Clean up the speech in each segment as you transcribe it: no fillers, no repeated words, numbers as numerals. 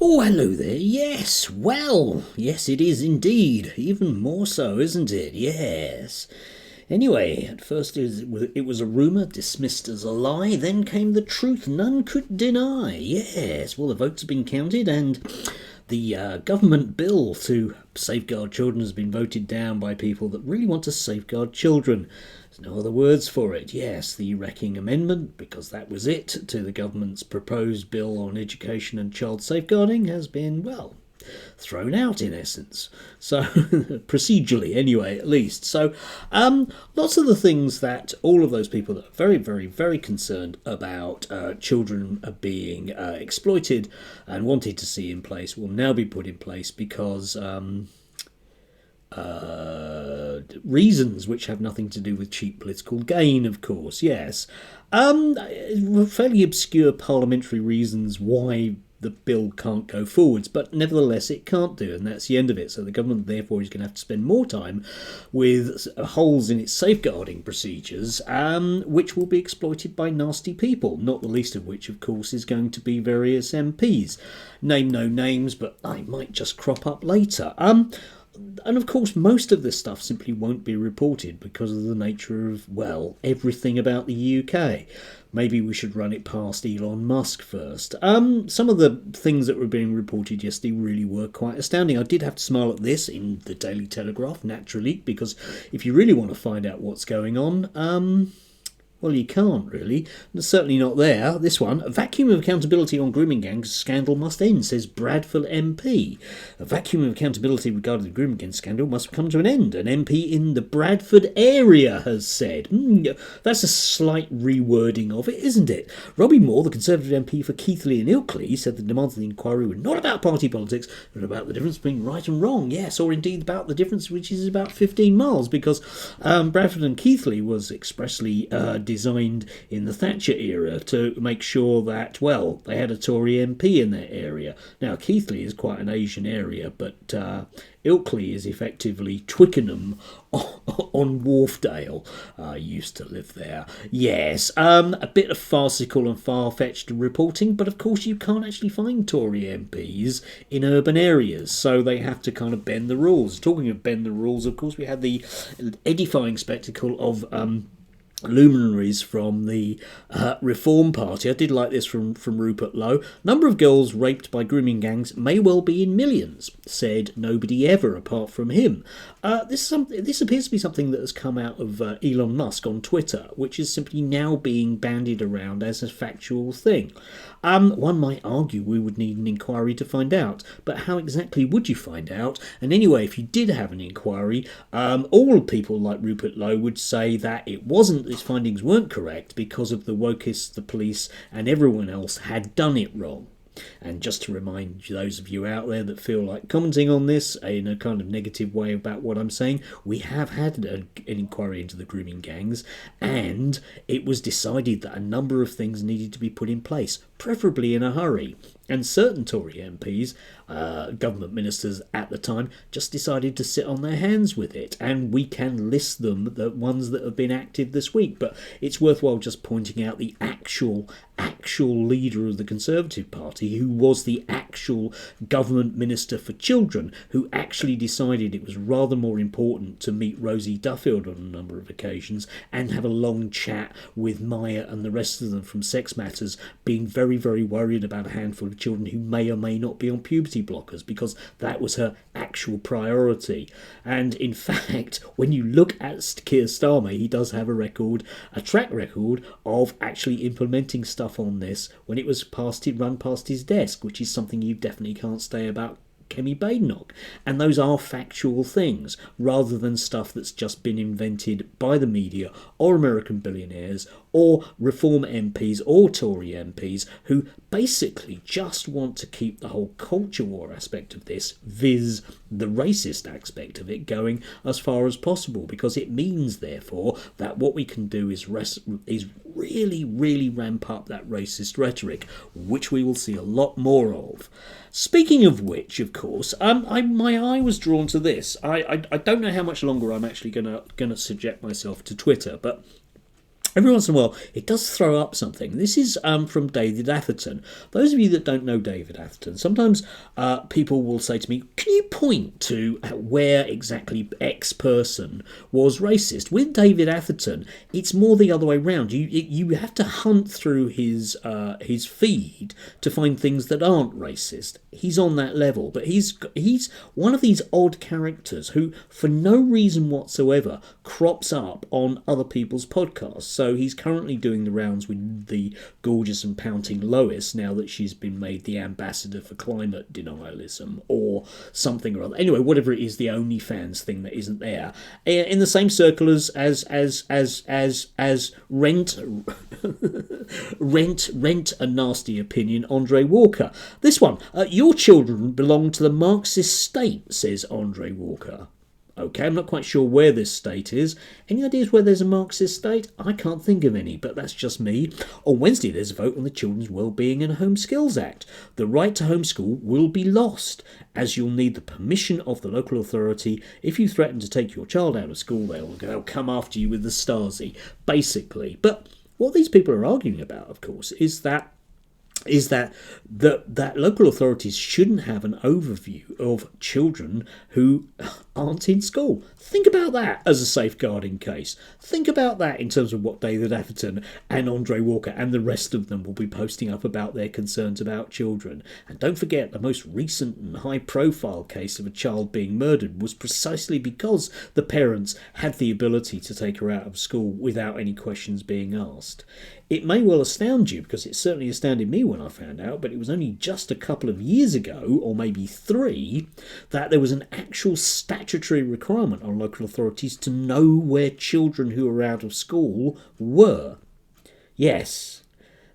Oh, hello there. Yes, well, yes, it is indeed. Even more so, isn't it? Yes. Anyway, at first it was a rumour dismissed as a lie, then came the truth none could deny. Yes, well, the votes have been counted and the government bill to safeguard children has been voted down by people that really want to safeguard children. There's no other words for it. Yes, the wrecking amendment, because that was it, to the government's proposed bill on education and child safeguarding has been, well, thrown out in essence. So, procedurally anyway, at least. So, lots of the things that all of those people that are very, very, very concerned about children being exploited and wanted to see in place will now be put in place because reasons which have nothing to do with cheap political gain, of course, yes. Fairly obscure parliamentary reasons why the bill can't go forwards, but nevertheless it can't do, and that's the end of it. So the government therefore is going to have to spend more time with holes in its safeguarding procedures, which will be exploited by nasty people, not the least of which of course is going to be various MPs. Name no names, but I might just crop up later. And of course, most of this stuff simply won't be reported because of the nature of, well, everything about the UK. Maybe we should run it past Elon Musk first. Some of the things that were being reported yesterday really were quite astounding. I did have to smile at this in the Daily Telegraph, naturally, because if you really want to find out what's going on, well, you can't really. Certainly not there. This one. A vacuum of accountability on grooming gangs scandal must end, says Bradford MP. A vacuum of accountability regarding the grooming gang scandal must come to an end, an MP in the Bradford area has said. That's a slight rewording of it, isn't it? Robbie Moore, the Conservative MP for Keighley and Ilkley, said the demands of the inquiry were not about party politics, but about the difference between right and wrong. Yes, or indeed about the difference, which is about 15 miles, because Bradford and Keighley was expressly designed in the Thatcher era to make sure that, well, they had a Tory MP in their area. Now, Keighley is quite an Asian area, but Ilkley is effectively Twickenham on Wharfdale. I used to live there. Yes, a bit of farcical and far-fetched reporting, but of course you can't actually find Tory MPs in urban areas, so they have to kind of bend the rules. Talking of bend the rules, of course, we had the edifying spectacle of luminaries from the Reform Party. I did like this from Rupert Lowe. Number of girls raped by grooming gangs may well be in millions, said nobody ever apart from him. This appears to be something that has come out of Elon Musk on Twitter, which is simply now being bandied around as a factual thing. One might argue we would need an inquiry to find out, but how exactly would you find out? And anyway, if you did have an inquiry, all people like Rupert Lowe would say that it wasn't, his findings weren't correct because of the wokists, the police, and everyone else had done it wrong. And just to remind those of you out there that feel like commenting on this in a kind of negative way about what I'm saying, we have had an inquiry into the grooming gangs, and it was decided that a number of things needed to be put in place, preferably in a hurry. And certain Tory MPs, government ministers at the time, just decided to sit on their hands with it. And we can list them, the ones that have been active this week. But it's worthwhile just pointing out the actual leader of the Conservative Party, who was the actual government minister for children, who actually decided it was rather more important to meet Rosie Duffield on a number of occasions and have a long chat with Maya and the rest of them from Sex Matters, being very, very worried about a handful of children who may or may not be on puberty blockers, because that was her actual priority. And in fact, when you look at Keir Starmer, he does have a track record of actually implementing stuff on this when it was run past his desk, which is something you definitely can't say about Kemi Badenoch. And those are factual things, rather than stuff that's just been invented by the media or American billionaires or Reform MPs or Tory MPs who basically just want to keep the whole culture war aspect of this, viz. The racist aspect of it, going as far as possible, because it means, therefore, that what we can do is really, really ramp up that racist rhetoric, which we will see a lot more of. Speaking of which, of course, my eye was drawn to this. I don't know how much longer I'm actually going to subject myself to Twitter, but every once in a while, it does throw up something. This is from David Atherton. Those of you that don't know David Atherton, sometimes people will say to me, can you point to where exactly X person was racist? With David Atherton, it's more the other way round. You have to hunt through his feed to find things that aren't racist. He's on that level, but he's one of these odd characters who, for no reason whatsoever, crops up on other people's podcasts. So he's currently doing the rounds with the gorgeous and pouting Lois now that she's been made the ambassador for climate denialism or something or other. Anyway, whatever it is, the OnlyFans thing that isn't there. In the same circle as rent a nasty opinion, Andre Walker. This one, your children belong to the Marxist state, says Andre Walker. Okay, I'm not quite sure where this state is. Any ideas where there's a Marxist state? I can't think of any, but that's just me. On Wednesday, there's a vote on the Children's Wellbeing and Home Skills Act. The right to homeschool will be lost, as you'll need the permission of the local authority. If you threaten to take your child out of school, they'll come after you with the Stasi, basically. But what these people are arguing about, of course, is that local authorities shouldn't have an overview of children who aren't in school. Think about that as a safeguarding case. Think about that in terms of what David Atherton and Andre Walker and the rest of them will be posting up about their concerns about children. And don't forget, the most recent and high-profile case of a child being murdered was precisely because the parents had the ability to take her out of school without any questions being asked. It may well astound you, because it certainly astounded me when I found out, but it was only just a couple of years ago, or maybe 3, that there was an actual statutory requirement on local authorities to know where children who were out of school were. Yes,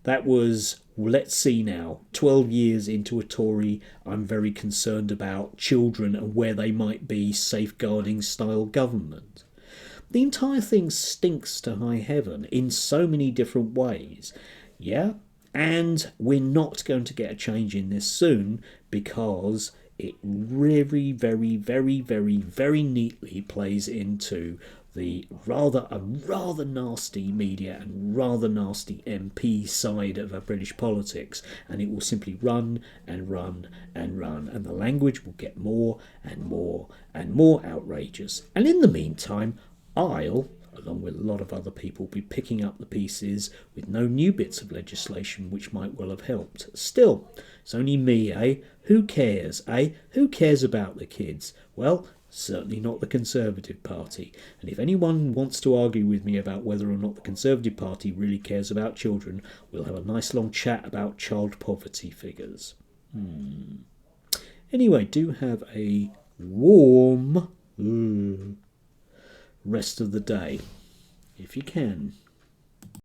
that was, let's see now, 12 years into a Tory I'm very concerned about children and where they might be safeguarding style government. The entire thing stinks to high heaven in so many different ways. Yeah, and we're not going to get a change in this soon because it very, very, very, very, very neatly plays into the rather nasty media and rather nasty MP side of our British politics, and it will simply run and run and run, and the language will get more and more and more outrageous. And in the meantime, I'll, along with a lot of other people, be picking up the pieces with no new bits of legislation which might well have helped. Still, it's only me, eh? Who cares, eh? Who cares about the kids? Well, certainly not the Conservative Party. And if anyone wants to argue with me about whether or not the Conservative Party really cares about children, we'll have a nice long chat about child poverty figures. Anyway, do have a warm rest of the day, if you can.